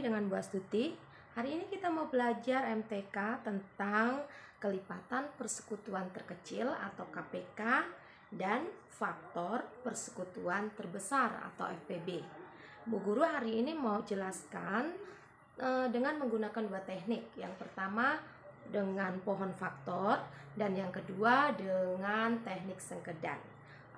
dengan Bu Astuti. Hari ini kita mau belajar MTK tentang kelipatan persekutuan terkecil atau KPK dan faktor persekutuan terbesar atau FPB. Bu Guru hari ini mau jelaskan dengan menggunakan dua teknik. Yang pertama dengan pohon faktor dan yang kedua dengan teknik sengkedan.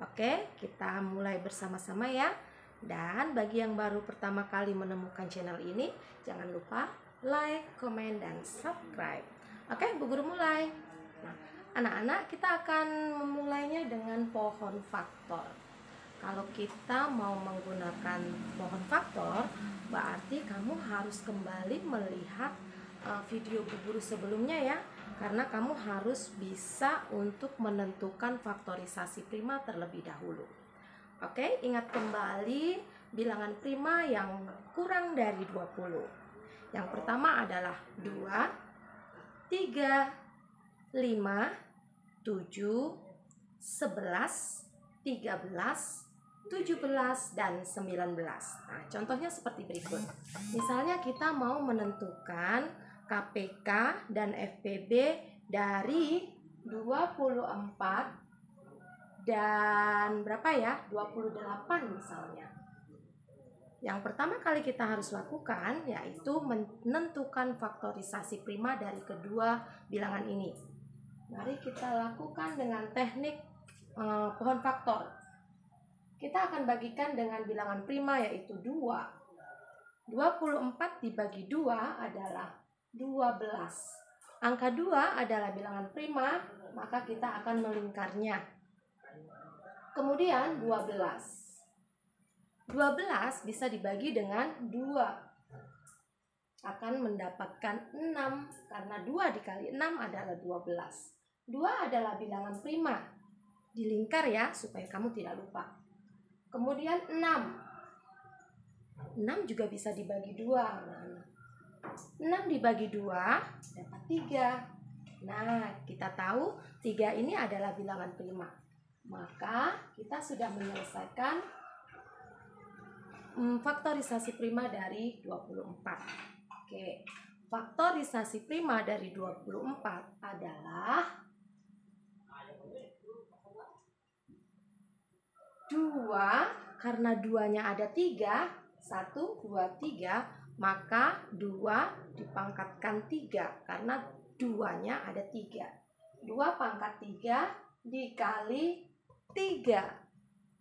Oke, kita mulai bersama-sama ya. Dan bagi yang baru pertama kali menemukan channel ini, jangan lupa like, comment, dan subscribe. Oke, Bu Guru mulai. Nah, anak-anak, kita akan memulainya dengan pohon faktor. Kalau kita mau menggunakan pohon faktor, berarti kamu harus kembali melihat video Bu Guru sebelumnya ya. Karena kamu harus bisa untuk menentukan faktorisasi prima terlebih dahulu. Oke, ingat kembali bilangan prima yang kurang dari 20. Yang pertama adalah 2, 3, 5, 7, 11, 13, 17, dan 19. Nah, contohnya seperti berikut. Misalnya kita mau menentukan KPK dan FPB dari 24 dan berapa ya? 28 misalnya. Yang pertama kali kita harus lakukan yaitu menentukan faktorisasi prima dari kedua bilangan ini. Mari kita lakukan dengan teknik pohon faktor. Kita akan bagikan dengan bilangan prima yaitu 2. 24 dibagi 2 adalah 12. Angka 2 adalah bilangan prima, maka kita akan melingkarnya. Kemudian 12 bisa dibagi dengan 2, akan mendapatkan 6 karena 2 dikali 6 adalah 12. 2 adalah bilangan prima, dilingkar ya supaya kamu tidak lupa. Kemudian 6 juga bisa dibagi 2. 6 dibagi 2 dapat 3. Nah, kita tahu 3 ini adalah bilangan prima. Maka kita sudah menyelesaikan faktorisasi prima dari 24. Oke, faktorisasi prima dari 24 adalah 2, karena 2-nya ada 3, 1, 2, 3, maka 2 dipangkatkan 3 karena 2-nya ada 3. 2 pangkat 3 dikali 3.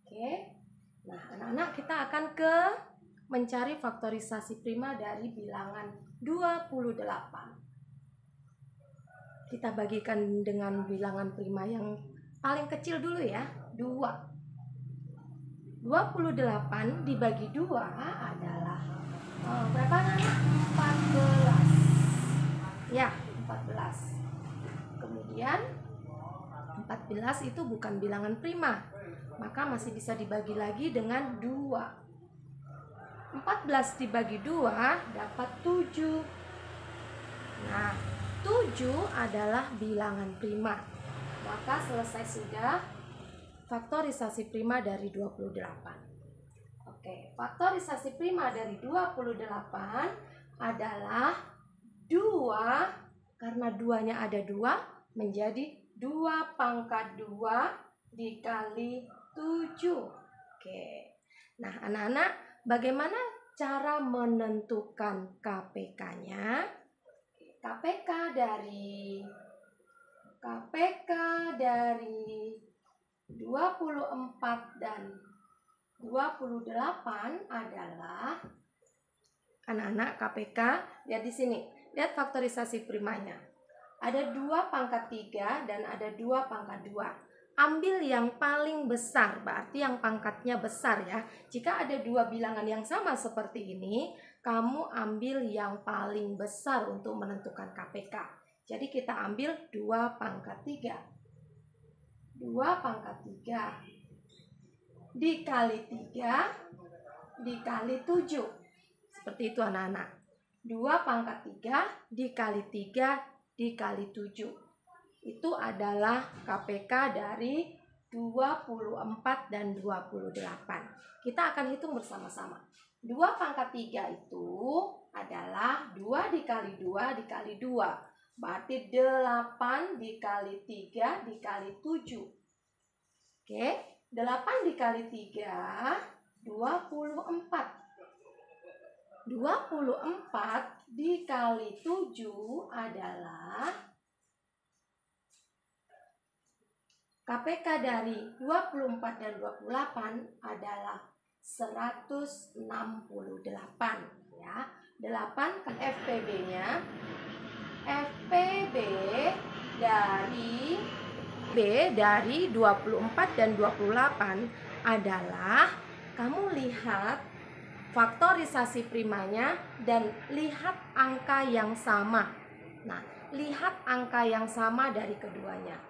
Oke. Nah, anak-anak, kita akan mencari faktorisasi prima dari bilangan 28. Kita bagikan dengan bilangan prima yang paling kecil dulu ya, 2. 28 dibagi 2 adalah berapa Nana? 14. Ya, 14. Kemudian 14 itu bukan bilangan prima, maka masih bisa dibagi lagi dengan 2. 14 dibagi 2 dapat 7. Nah, 7 adalah bilangan prima. Maka selesai sudah faktorisasi prima dari 28. Oke, faktorisasi prima dari 28 adalah 2, karena 2-nya ada 2, menjadi 2 pangkat 2 dikali 7. Oke. Nah, anak-anak, bagaimana cara menentukan KPK-nya? KPK dari 24 dan 28 adalah, anak-anak, KPK, lihat di sini. Lihat faktorisasi primanya. Ada 2 pangkat 3 dan ada 2 pangkat 2. Ambil yang paling besar, berarti yang pangkatnya besar ya. Jika ada 2 bilangan yang sama seperti ini, kamu ambil yang paling besar untuk menentukan KPK. Jadi kita ambil 2 pangkat 3. 2 pangkat 3 dikali 3 dikali 7. Seperti itu anak-anak. 2 pangkat 3 dikali 3 dikali 7. Itu adalah KPK dari 24 dan 28. Kita akan hitung bersama-sama. 2 pangkat 3 itu adalah 2 dikali 2 dikali 2. Berarti 8 dikali 3 dikali 7. Oke, 8 dikali 3, 24. 24 dikali 7 adalah KPK dari 24 dan 28 adalah 168 ya. 8 kan FPB-nya. FPB dari 24 dan 28 adalah, kamu lihat faktorisasi primanya dan lihat angka yang sama. Nah, lihat angka yang sama dari keduanya.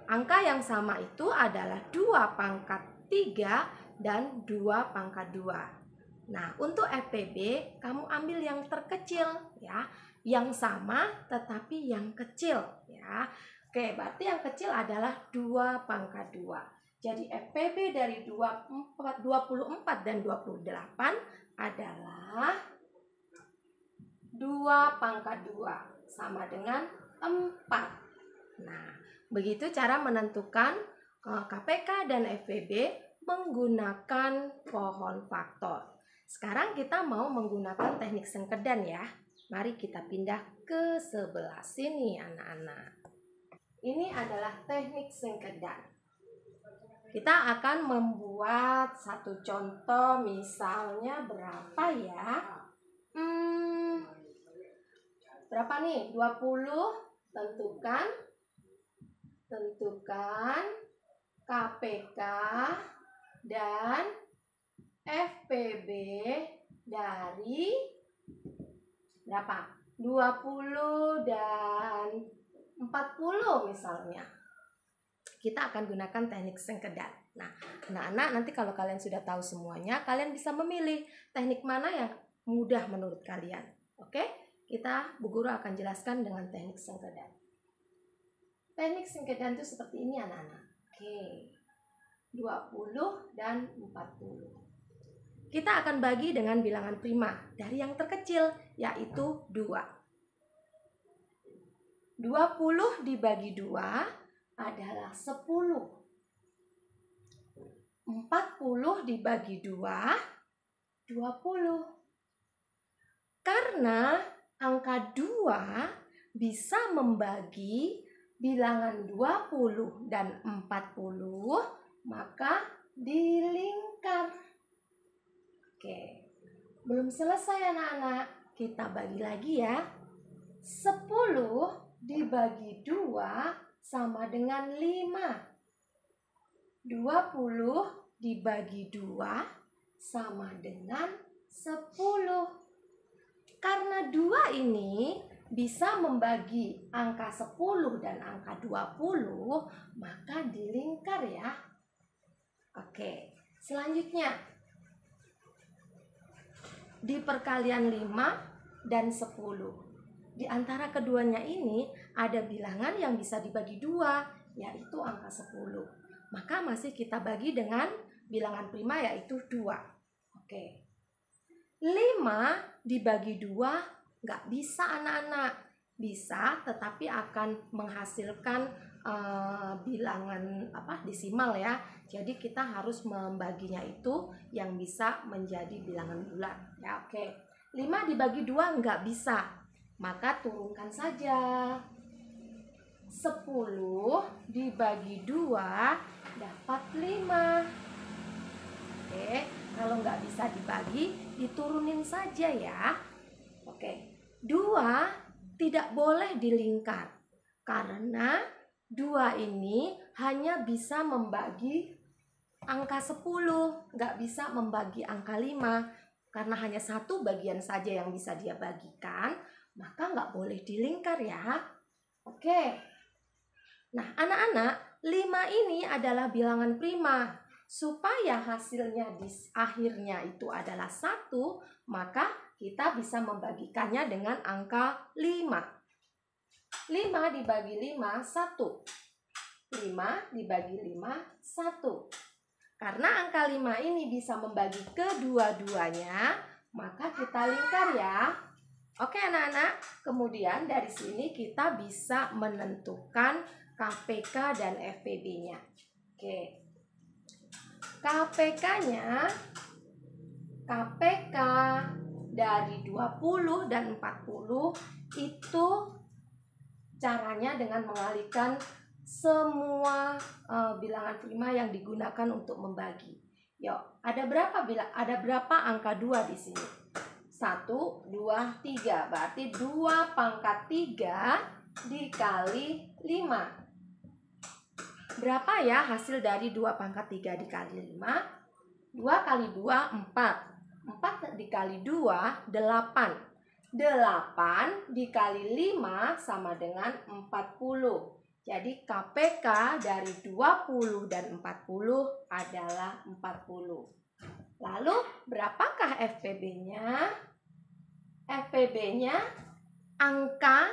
Angka yang sama itu adalah 2 pangkat 3 dan 2 pangkat 2. Nah, untuk FPB kamu ambil yang terkecil ya. Yang sama tetapi yang kecil ya. Oke, berarti yang kecil adalah 2 pangkat 2. Jadi FPB dari 24 dan 28 adalah 2 pangkat 2 sama dengan 4. Nah, begitu cara menentukan KPK dan FPB menggunakan pohon faktor. Sekarang kita mau menggunakan teknik sengkedan ya. Mari kita pindah ke sebelah sini anak-anak. Ini adalah teknik sengkedan. Kita akan membuat satu contoh, misalnya berapa ya? Berapa nih? 20. Tentukan KPK dan FPB dari berapa? 20 dan 40 misalnya. Kita akan gunakan teknik sengkedan. Nah, anak-anak nanti kalau kalian sudah tahu semuanya, kalian bisa memilih teknik mana yang mudah menurut kalian. Oke? Bu guru akan jelaskan dengan teknik sengkedan. Teknik sengkedan itu seperti ini anak-anak. Oke. 20 dan 40. Kita akan bagi dengan bilangan prima dari yang terkecil, yaitu 2. 20 dibagi 2 adalah 10. 40 dibagi 2, 20. Karena angka 2 bisa membagi bilangan 20 dan 40, maka dilingkar. Oke, belum selesai anak-anak. Kita bagi lagi ya. 10 dibagi 2 sama dengan 5. 20 dibagi 2 sama dengan 10. Karena 2 ini bisa membagi angka 10 dan angka 20, maka dilingkar ya. Oke, selanjutnya di perkalian 5 dan 10. Di antara keduanya ini ada bilangan yang bisa dibagi 2, yaitu angka 10. Maka masih kita bagi dengan bilangan prima, yaitu 2. Oke. 5 dibagi 2 nggak bisa anak-anak. Bisa, tetapi akan menghasilkan bilangan desimal ya. Jadi kita harus membaginya itu yang bisa menjadi bilangan bulat ya. Oke. 5 dibagi 2 nggak bisa. Maka turunkan saja. 10 dibagi 2 dapat 5. Oke, kalau nggak bisa dibagi, diturunin saja ya. Oke, 2 tidak boleh dilingkar. Karena 2 ini hanya bisa membagi angka 10, nggak bisa membagi angka 5. Karena hanya satu bagian saja yang bisa dia bagikan, maka nggak boleh dilingkar ya. Oke. Nah, anak-anak, 5 ini adalah bilangan prima. Supaya hasilnya di akhirnya itu adalah 1, maka kita bisa membagikannya dengan angka 5. 5 dibagi 5, 1. 5 dibagi 5, 1. Karena angka 5 ini bisa membagi kedua-duanya, maka kita lingkar ya. Oke anak-anak, kemudian dari sini kita bisa menentukan KPK dan FPB-nya. Oke, KPK-nya, KPK dari 20 dan 40 itu caranya dengan mengalihkan semua bilangan prima yang digunakan untuk membagi. Yuk, ada berapa angka 2 di sini? 1, 2, 3. Berarti 2 pangkat 3 dikali 5. Berapa ya hasil dari 2 pangkat 3 dikali 5? 2 kali 2, 4. 4 dikali 2, 8. 8 dikali 5 sama dengan 40. Jadi KPK dari 20 dan 40 adalah 40. Lalu berapakah FPB-nya? FPB-nya angka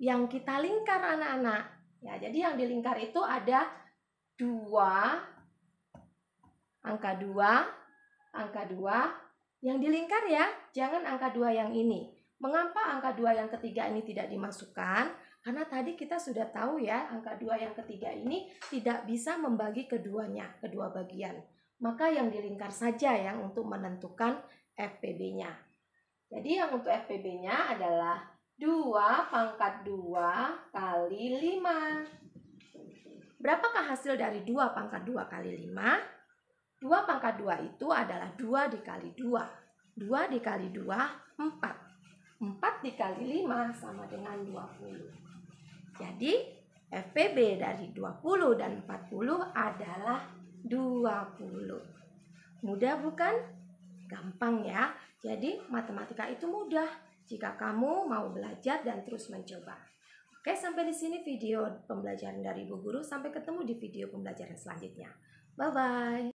yang kita lingkar anak-anak. Ya, jadi yang dilingkar itu ada 2, angka 2, angka 2 yang dilingkar ya. Jangan angka 2 yang ini. Mengapa angka 2 yang ketiga ini tidak dimasukkan? Karena tadi kita sudah tahu ya, angka 2 yang ketiga ini tidak bisa membagi keduanya, kedua bagian. Maka yang dilingkar saja yang untuk menentukan FPB-nya. Jadi yang untuk FPB-nya adalah 2 pangkat 2 kali 5. Berapakah hasil dari 2 pangkat 2 kali 5? 2 pangkat 2 itu adalah 2 dikali 2. 2 dikali 2, 4. 4 dikali 5 sama dengan 20. Jadi FPB dari 20 dan 40 adalah 20. Mudah bukan? Gampang ya. Jadi matematika itu mudah jika kamu mau belajar dan terus mencoba. Oke, sampai di sini video pembelajaran dari Ibu Guru. Sampai ketemu di video pembelajaran selanjutnya. Bye-bye.